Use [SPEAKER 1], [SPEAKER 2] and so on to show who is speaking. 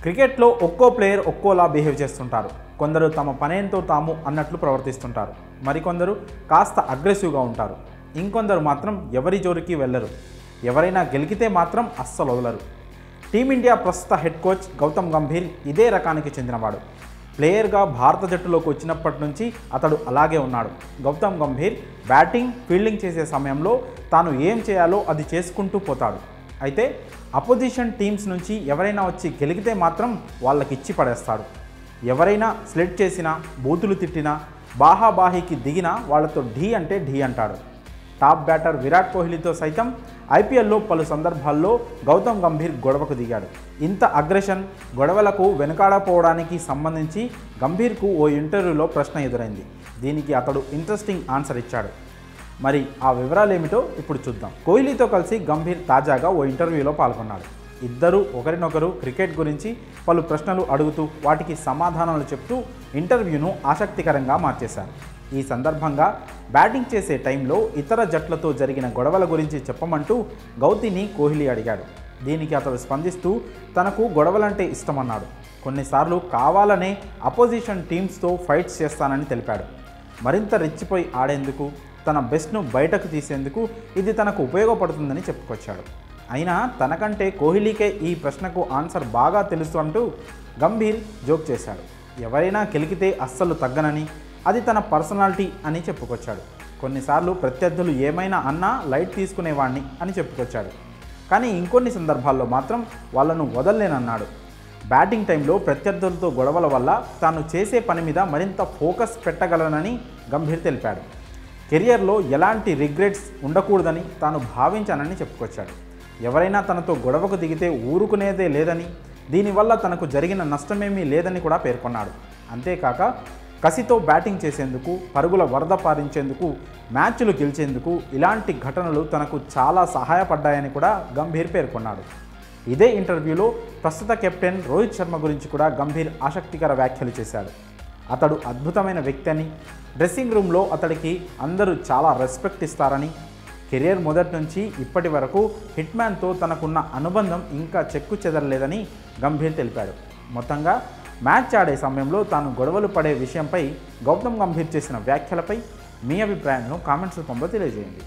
[SPEAKER 1] క్రికెట్లో ఒక్కో player ఒక్కోలా behave చేస్తుంటారు. కొందరు తమ పనేంతో తాము అన్నట్లు ప్రవర్తిస్తుంటారు. మరికొందరు కాస్త అగ్రెసివ్గా ఉంటారు. ఇంకొందరు మాత్రం ఎవరి జోరికి వెళ్ళరు. ఎవరైనా గెలికితే మాత్రం అస్సలు వదలరు. టీమిండియా ప్రస్తుత హెడ్ కోచ్ గౌతమ్ గంభీర్ ఇదే రకానికి చెందినవాడు. ప్లేయర్గా భారత జట్టులోకి వచ్చినప్పటి నుంచి అతడు అలాగే ఉన్నాడు. గౌతమ్ గంభీర్ బ్యాటింగ్, ఫీల్డింగ్ చేసే సమయంలో తాను ఏం చేయాలో అది చేసుకుంటూ పోతాడు. అయితే అపోజిషన్ టీమ్స్ నుంచి ఎవరైనా వచ్చి గెలిగితే మాత్రం వాళ్ళకి ఇచ్చి పడేస్తాడు. ఎవరైనా స్లెడ్ చేసినా, బూతులు తిట్టినా, బాహాబాహీకి దిగినా వాళ్ళతో ఢీ అంటే ఢీ అంటాడు. టాప్ బ్యాటర్ విరాట్ కోహ్లీతో సైతం ఐపీఎల్లో పలు సందర్భాల్లో గౌతమ్ గంభీర్ గొడవకు దిగాడు. ఇంత అగ్రెషన్, గొడవలకు వెనుకాడపోవడానికి సంబంధించి గంభీర్కు ఓ ఇంటర్వ్యూలో ప్రశ్న ఎదురైంది. దీనికి అతడు ఇంట్రెస్టింగ్ ఆన్సర్ ఇచ్చాడు. మరి ఆ వివరాలు ఏమిటో ఇప్పుడు చూద్దాం. కోహ్లీతో కలిసి గంభీర్ తాజాగా ఓ ఇంటర్వ్యూలో పాల్గొన్నాడు. ఇద్దరు ఒకరినొకరు క్రికెట్ గురించి పలు ప్రశ్నలు అడుగుతూ వాటికి సమాధానాలు చెప్తూ ఇంటర్వ్యూను ఆసక్తికరంగా మార్చేశారు. ఈ సందర్భంగా బ్యాటింగ్ చేసే టైంలో ఇతర జట్లతో జరిగిన గొడవల గురించి చెప్పమంటూ గౌతీని కోహ్లీ అడిగాడు. దీనికి అతడు స్పందిస్తూ తనకు గొడవలంటే ఇష్టమన్నాడు. కొన్నిసార్లు కావాలనే అపోజిషన్ టీమ్స్తో ఫైట్స్ చేస్తానని తెలిపాడు. మరింత రెచ్చిపోయి ఆడేందుకు, తన బెస్ట్ను బయటకు తీసేందుకు ఇది తనకు ఉపయోగపడుతుందని చెప్పుకొచ్చాడు. అయినా తనకంటే కోహ్లీకే ఈ ప్రశ్నకు ఆన్సర్ బాగా తెలుసు అంటూ గంభీర్ జోక్ చేశాడు. ఎవరైనా గెలికితే అస్సలు తగ్గనని, అది తన పర్సనాలిటీ అని చెప్పుకొచ్చాడు. కొన్నిసార్లు ప్రత్యర్థులు ఏమైనా అన్నా లైట్ తీసుకునేవాణ్ణి అని చెప్పుకొచ్చాడు. కానీ ఇంకొన్ని సందర్భాల్లో మాత్రం వాళ్ళను వదల్లేనన్నాడు. బ్యాటింగ్ టైంలో ప్రత్యర్థులతో గొడవల వల్ల తాను చేసే పని మీద మరింత ఫోకస్ పెట్టగలనని గంభీర్ తెలిపాడు. కెరియర్లో ఎలాంటి రిగ్రెట్స్ ఉండకూడదని తాను భావించానని చెప్పుకొచ్చాడు. ఎవరైనా తనతో గొడవకు దిగితే ఊరుకునేదే లేదని, దీనివల్ల తనకు జరిగిన నష్టమేమీ లేదని కూడా పేర్కొన్నాడు. అంతేకాక కసితో బ్యాటింగ్ చేసేందుకు, పరుగుల వరద పారించేందుకు, మ్యాచ్లు గెలిచేందుకు ఇలాంటి ఘటనలు తనకు చాలా సహాయపడ్డాయని కూడా గంభీర్ పేర్కొన్నాడు. ఇదే ఇంటర్వ్యూలో ప్రస్తుత కెప్టెన్ రోహిత్ శర్మ గురించి కూడా గంభీర్ ఆసక్తికర వ్యాఖ్యలు చేశాడు. అతడు అద్భుతమైన వ్యక్తి అని, డ్రెస్సింగ్ రూమ్లో అతడికి అందరూ చాలా రెస్పెక్ట్ ఇస్తారని, కెరియర్ మొదటి నుంచి ఇప్పటి వరకు హిట్మ్యాన్తో తనకున్న అనుబంధం ఇంకా చెక్కు చెదరలేదని గంభీర్ తెలిపాడు. మొత్తంగా మ్యాచ్ ఆడే సమయంలో తాను గొడవలు పడే విషయంపై గౌతమ్ గంభీర్ చేసిన వ్యాఖ్యలపై మీ అభిప్రాయాలను కామెంట్స్ రూపంలో తెలియజేయండి.